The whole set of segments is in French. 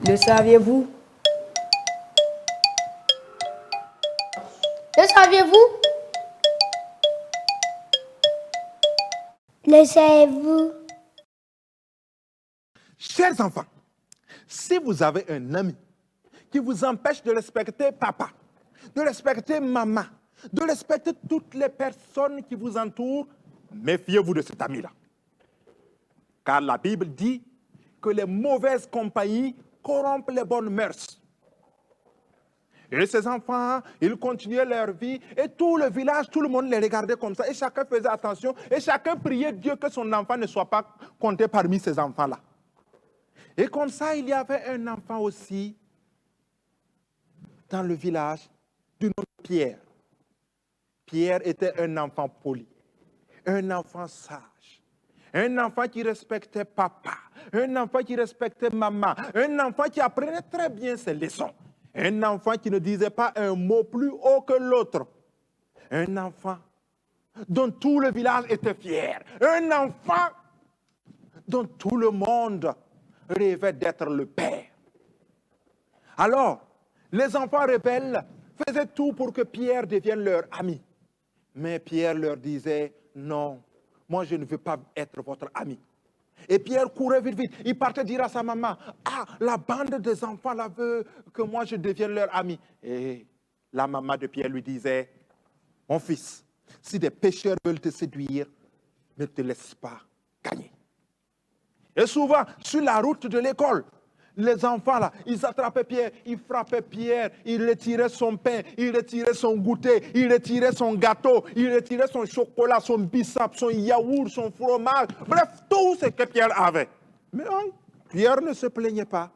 Le saviez-vous? Le saviez-vous? Le savez-vous? Chers enfants, si vous avez un ami qui vous empêche de respecter papa, de respecter maman, de respecter toutes les personnes qui vous entourent, méfiez-vous de cet ami-là. Car la Bible dit que les mauvaises compagnies corrompent les bonnes mœurs. Et ces enfants, ils continuaient leur vie et tout le village, tout le monde les regardait comme ça et chacun faisait attention et chacun priait Dieu que son enfant ne soit pas compté parmi ces enfants-là. Et comme ça, il y avait un enfant aussi dans le village du nom de Pierre. Pierre était un enfant poli, un enfant sage, un enfant qui respectait papa, un enfant qui respectait maman, un enfant qui apprenait très bien ses leçons, un enfant qui ne disait pas un mot plus haut que l'autre, un enfant dont tout le village était fier, un enfant dont tout le monde rêvait d'être le père. Alors, les enfants rebelles faisaient tout pour que Pierre devienne leur ami. Mais Pierre leur disait, non, moi je ne veux pas être votre ami. Et Pierre courait vite, vite. Il partait dire à sa maman, ah, la bande des enfants là veut que moi je devienne leur ami. Et la maman de Pierre lui disait, mon fils, si des pécheurs veulent te séduire, ne te laisse pas gagner. Et souvent, sur la route de l'école, les enfants là, ils attrapaient Pierre, ils frappaient Pierre, ils retiraient son pain, ils retiraient son goûter, ils retiraient son gâteau, ils retiraient son chocolat, son bissap, son yaourt, son fromage, bref, tout ce que Pierre avait. Mais Pierre ne se plaignait pas,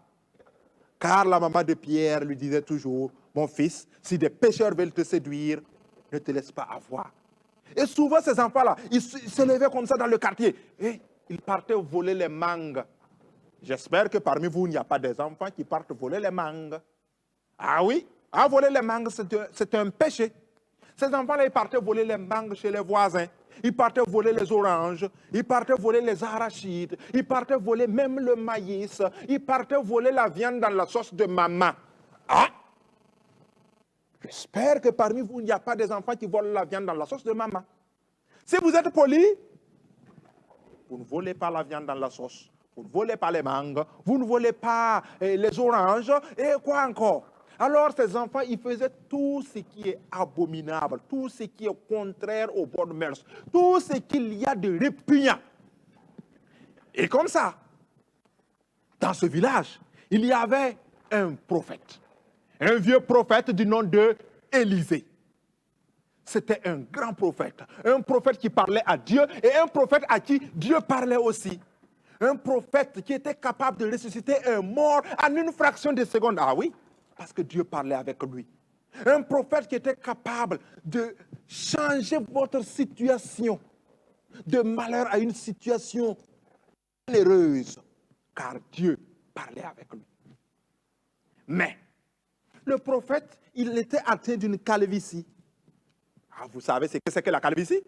car la maman de Pierre lui disait toujours, mon fils, si des pécheurs veulent te séduire, ne te laisse pas avoir. Et souvent, ces enfants-là, ils se levaient comme ça dans le quartier, et ils partaient voler les mangues. J'espère que parmi vous, il n'y a pas des enfants qui partent voler les mangues. Ah oui, voler les mangues, c'est un péché. Ces enfants-là, ils partaient voler les mangues chez les voisins. Ils partaient voler les oranges. Ils partaient voler les arachides. Ils partaient voler même le maïs. Ils partaient voler la viande dans la sauce de maman. Ah! J'espère que parmi vous, il n'y a pas des enfants qui volent la viande dans la sauce de maman. Si vous êtes poli, vous ne volez pas la viande dans la sauce. Vous ne volez pas les mangues, vous ne volez pas les oranges, et quoi encore? Alors ces enfants, ils faisaient tout ce qui est abominable, tout ce qui est contraire aux bonnes mœurs, tout ce qu'il y a de répugnant. Et comme ça, dans ce village, il y avait un prophète, un vieux prophète du nom de Élisée. C'était un grand prophète, un prophète qui parlait à Dieu et un prophète à qui Dieu parlait aussi. Un prophète qui était capable de ressusciter un mort en une fraction de seconde. Ah oui, parce que Dieu parlait avec lui. Un prophète qui était capable de changer votre situation de malheur à une situation heureuse, car Dieu parlait avec lui. Mais le prophète, il était atteint d'une calvitie. Ah, vous savez ce que c'est que la calvitie?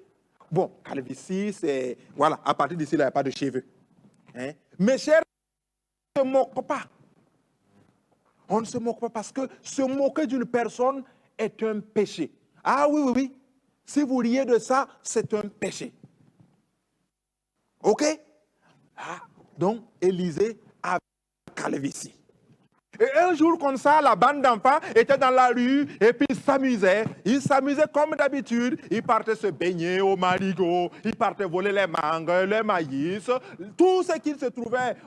Bon, calvitie, c'est... Voilà, à partir d'ici, il n'y a pas de cheveux. Hein? Mes chers, on ne se moque pas. On ne se moque pas parce que se moquer d'une personne est un péché. Ah oui, oui, oui. Si vous riez de ça, c'est un péché. OK? Donc, Élisée avait calvitie. Et un jour comme ça, la bande d'enfants était dans la rue et puis ils s'amusaient. Ils s'amusaient comme d'habitude. Ils partaient se baigner au marigot. Ils partaient voler les mangues, les maïs, tout ce qu'ils se trouvaient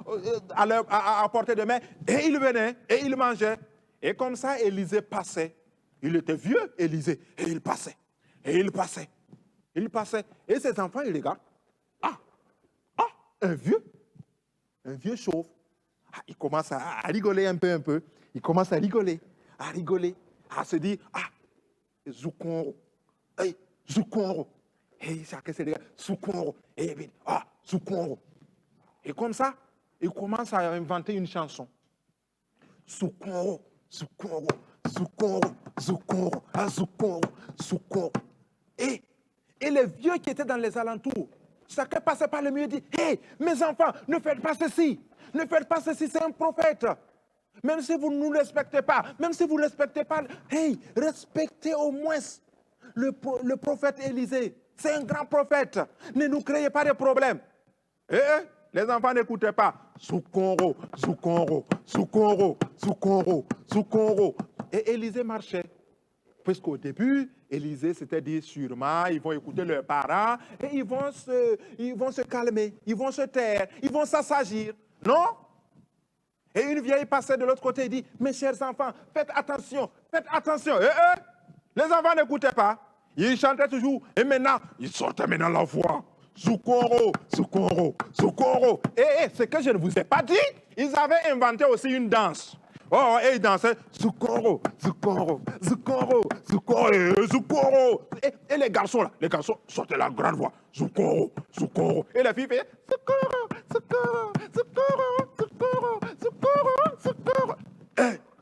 à portée de main. Et ils venaient et ils mangeaient. Et comme ça, Élisée passait. Il était vieux, Élisée. Et il passait. Et il passait. Il passait. Et ses enfants, ils regardent. Un vieux chauve. Il commence à rigoler un peu. Il commence à rigoler, à se dire, Zoukonro, Zoukonro. Et chacun se dit, Zoukonro. Et puis, Zoukonro. Et comme ça, il commence à inventer une chanson. Zoukonro, Zoukonro, Zoukonro, Zoukonro, Zoukonro, Zoukonro. Et les vieux qui étaient dans les alentours, chacun passait par le milieu et dit, hey, mes enfants, ne faites pas ceci. Ne faites pas ceci, c'est un prophète. Même si vous ne nous respectez pas, même si vous ne respectez pas, hey, respectez au moins le prophète Élisée. C'est un grand prophète. Ne nous créez pas de problèmes. Les enfants n'écoutaient pas. Zoukonro, Zoukonro, Zoukonro, Zoukonro, Zoukonro. Et Élisée marchait. Puisqu'au début, Élisée s'était dit sûrement, ils vont écouter leurs parents et ils vont se calmer, ils vont se taire, ils vont s'assagir. Non? Et une vieille passait de l'autre côté et dit, mes chers enfants, faites attention, faites attention. Les enfants n'écoutaient pas. Ils chantaient toujours. Et maintenant, ils sortaient maintenant la voix. Zoukonro, Zoukonro, Zoukonro. Ce que je ne vous ai pas dit, ils avaient inventé aussi une danse. Oh, et ils dansaient Zoukonro, Zoukonro, Zoukonro, Zoukonro, Zoukonro. Et les garçons sortaient la grande voix. Zoukonro, Zoukonro. Et les filles faisaient Zoukonro, Zoukonro, Zoukonro, Zoukonro, Zoukonro, Zoukonro.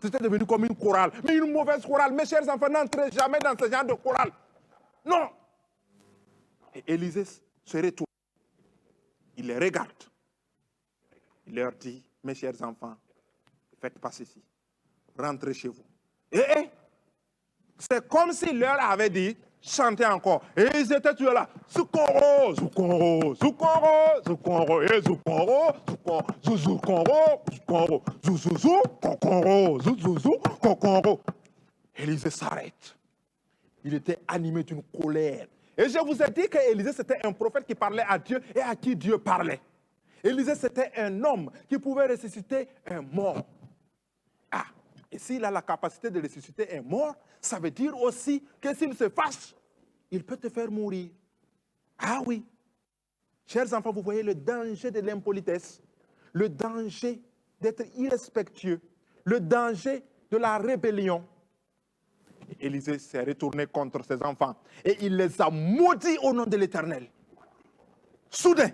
C'était devenu comme une chorale, mais une mauvaise chorale. Mes chers enfants, n'entrez jamais dans ce genre de chorale. Non. Et Élisée se retourne. Il les regarde. Il leur dit, mes chers enfants, faites pas ceci. Rentrez chez vous. C'est comme s'il leur avait dit, chantez encore. Et ils étaient toujours là. Zoukonro, Zoukonro, Zoukonro, Zoukonro, et Zoukonro, Zoukonro, Zoukonro, Zouzouzou, Kokonro, Zouzouzou, Kokonro. Élisée s'arrête. Il était animé d'une colère. Et je vous ai dit qu'Élisée, c'était un prophète qui parlait à Dieu et à qui Dieu parlait. Élisée, c'était un homme qui pouvait ressusciter un mort. Et s'il a la capacité de ressusciter un mort, ça veut dire aussi que s'il se fâche, il peut te faire mourir. Ah oui. Chers enfants, vous voyez le danger de l'impolitesse, le danger d'être irrespectueux, le danger de la rébellion. Élisée s'est retourné contre ses enfants et il les a maudits au nom de l'Éternel. Soudain,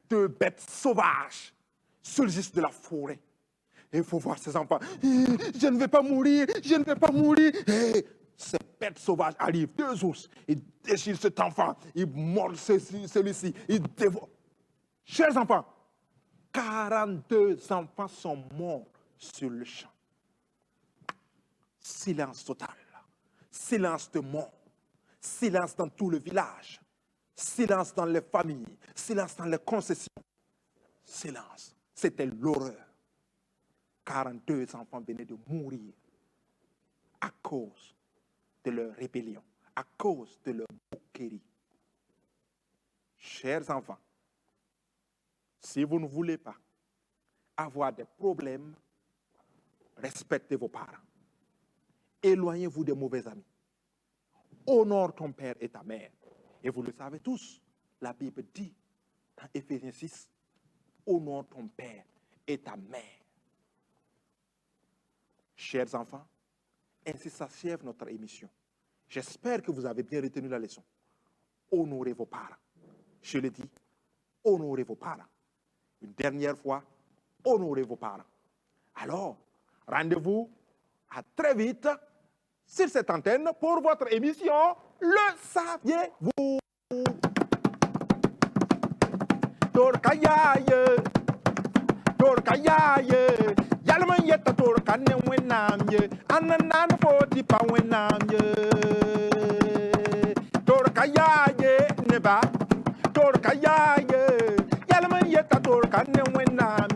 deux bêtes sauvages surgissent de la forêt. Et il faut voir ces enfants. Je ne vais pas mourir, je ne vais pas mourir. Et ces bêtes sauvages arrivent, deux ours. Ils déchirent cet enfant, ils mordent celui-ci, ils dévorent. Chers enfants, 42 enfants sont morts sur le champ. Silence total, silence de mort, silence dans tout le village, silence dans les familles, silence dans les concessions. Silence, c'était l'horreur. 42 enfants venaient de mourir à cause de leur rébellion, à cause de leur moquerie. Chers enfants, si vous ne voulez pas avoir des problèmes, respectez vos parents. Éloignez-vous des mauvais amis. Honore ton père et ta mère. Et vous le savez tous, la Bible dit dans Éphésiens 6, honore ton père et ta mère. Chers enfants, ainsi s'achève notre émission. J'espère que vous avez bien retenu la leçon. Honorez vos parents. Je le dis, honorez vos parents. Une dernière fois, honorez vos parents. Alors, rendez-vous à très vite sur cette antenne pour votre émission Le Saviez-vous? Torkayaye, Torkayaye, Yalman yeta Torkane wenamye, Ananan foti pa wenamye. Torkayaye, neba, Torkayaye, Yalman yeta Torkane wenamye.